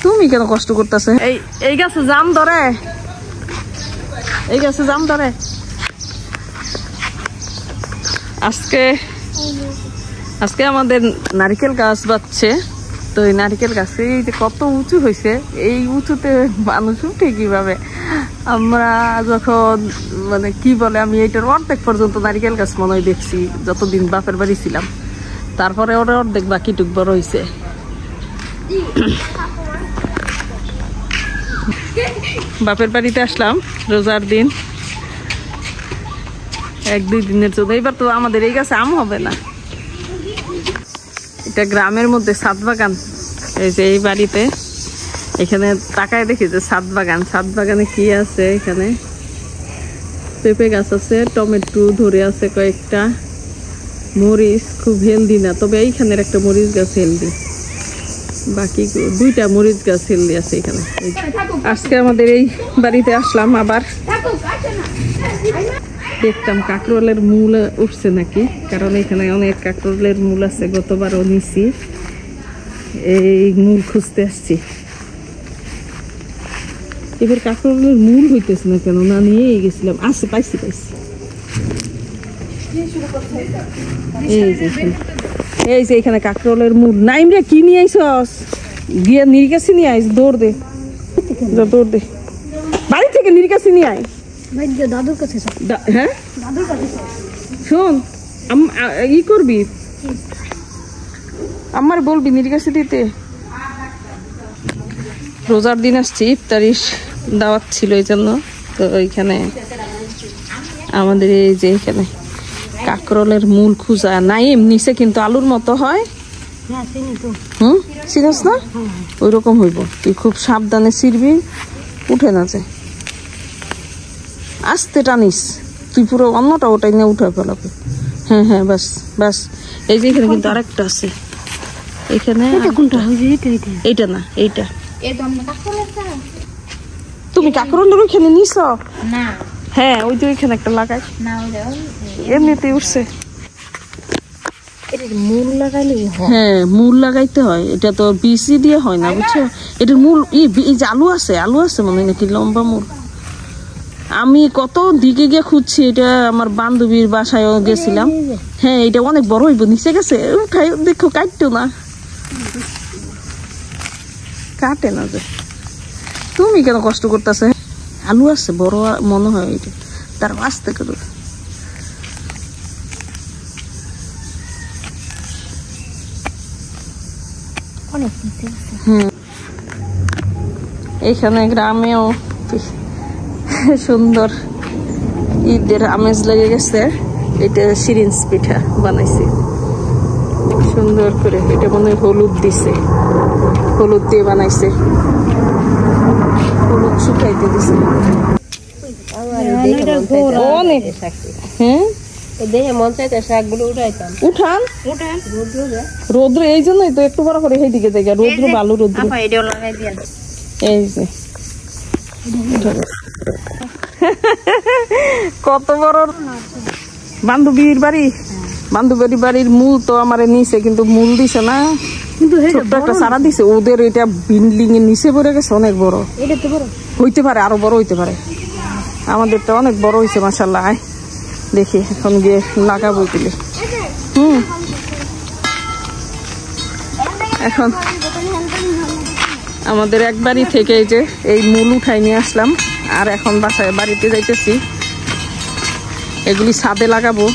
তুমি কেন কষ্ট করতেছে? এই গাছে জাম ধরে, এই গাছে জাম ধরে। আজকে আমাদের নারকেল গাছ বাচ্ছে। তো এই নারকেল গাছে এই যে কত উঁচু হয়েছে, এই উঁচুতে মানুষ উঠে কিভাবে? আমরা যখন মানে কি বলে, আমি এইটার অর্ধেক পর্যন্ত নারকেল গাছ মনে হয় দেখছি যতদিন বাপের বাড়ি ছিলাম। তারপরে ওরা অর্ধেক বাকিটুক বড় হয়েছে। বাপের বাড়িতে আসলাম রোজার দিন, 1-2 দিনের জন্য। এবার তো আমাদের এই গাছে আম হবে না। এটা গ্রামের মধ্যে ছাদ বাগান। এই যে এই বাড়িতে, এখানে তাকায় দেখি যে ছাদ বাগান। ছাদ বাগানে কি আছে? এখানে পেঁপে গাছ আছে, টমেটো ধরে আছে কয়েকটা, মরিচ খুব হেলদি না, তবে এইখানের একটা মরিচ গাছ হেলদি, বাকি 2টা মরিচ গাছ হেলদি আছে এখানে। আজকে আমাদের এই বাড়িতে আসলাম আবার, দেখতাম কাঁকরোলের মূল উঠছে নাকি, কারণ এখানে অনেক কাঁকরোলের মূল আছে, গতবারও নিছি। এই মূল খুঁজতে আসছি। এবার কাঁকরোলের মূল হইতেছে না কেন, না নিয়েই গেছিলাম। আছে, পাইছি। এই যে এখানে কাঁকরোলের মূল। নাইম রে, কি নিয়ে আইসস? গিয়ে নিরিকাশি নিয়ে আইস, দৌড় দে। বাড়ি থেকে নিরিকাশি নিয়ে আয়। দাদুর কাছে। হ্যাঁ শোন, ই করবি, আমার বলবি নিরিকাশি দিতে। রোজার দিন আসছি, ইফতারির দাওয়াত ছিল এই জন্য। তো ওইখানে আমাদের এই যে এখানে কাঁকরোলের মূল খুঁজা নাই, নিচে কিন্তু আলুর মতো হয়। চিনস না? ওই রকম হইব। তুই খুব সাবধানে ছিড়বি, উঠে না যায়। আস্তে টানিস, তুই পুরো অন্যটা ওটাই নিয়ে উঠে ফেলাবে। হ্যাঁ বাস। এই যে এখানে কিন্তু আরেকটা আছে। এখানে এইটা না, এইটা। তুমি কাঁকরোলের ওইখানে নিছ? হ্যাঁ, ওই যে ওইখানে একটা লাগাই, এমনিতে উঠছে। হ্যাঁ, মূল লাগাইতে হয়। এটা তো বিসি দিয়ে হয় না, বুঝছো? এটার মূল এই যে আলু আছে মনে হয় নাকি, লম্বা মূল। আমি কত দিকে গিয়ে খুঁজছি, এটা আমার বান্ধবীর বাসায় গেছিলাম। হ্যাঁ, এটা অনেক বড় হইব, নিচে গেছে। উঠাই দেখো, কাটতো না, কাটে না যে। তুমি কেন কষ্ট করতেছে? আলু আছে বড় মনে হয়, এটা তার আস্তে করে। এইখানে গ্রামেও সুন্দর ঈদের আমেজ লেগে গেছে। এটা সিরিঞ্জ পিঠা বানাইছে সুন্দর করে। এটা মনে হয় হলুদ দিছে, হলুদ দিয়ে বানাইছে, হলুদ শুকাইতে দিছে। রৌদ্র এই জন্যই তো একটু বড় করে সেইদিকে জায়গা, রৌদ্র ভালো, রৌদ্র। এই যে কত বড় বান্ধবীর বাড়ি। বান্ধবীর বাড়ির মূল তো আমার নিচে, কিন্তু মূল দিছে না, ছোট্ট একটা সারা দিছে। ওদের এটা বিল্ডিং এর নিচে পড়ে গেছে, অনেক বড় হইতে পারে, আরো বড় হইতে পারে। আমাদেরটা অনেক বড় হয়েছে মাশাআল্লাহ। দেখি এখন গিয়ে লাগাবো তুলে। এখন আমাদের এক বাড়ি থেকে এই যে এই মূল উঠাই নিয়ে আসলাম, আর এখন বাসায় বাড়িতে যাইতেছি। এগুলি ছাদে লাগাবো।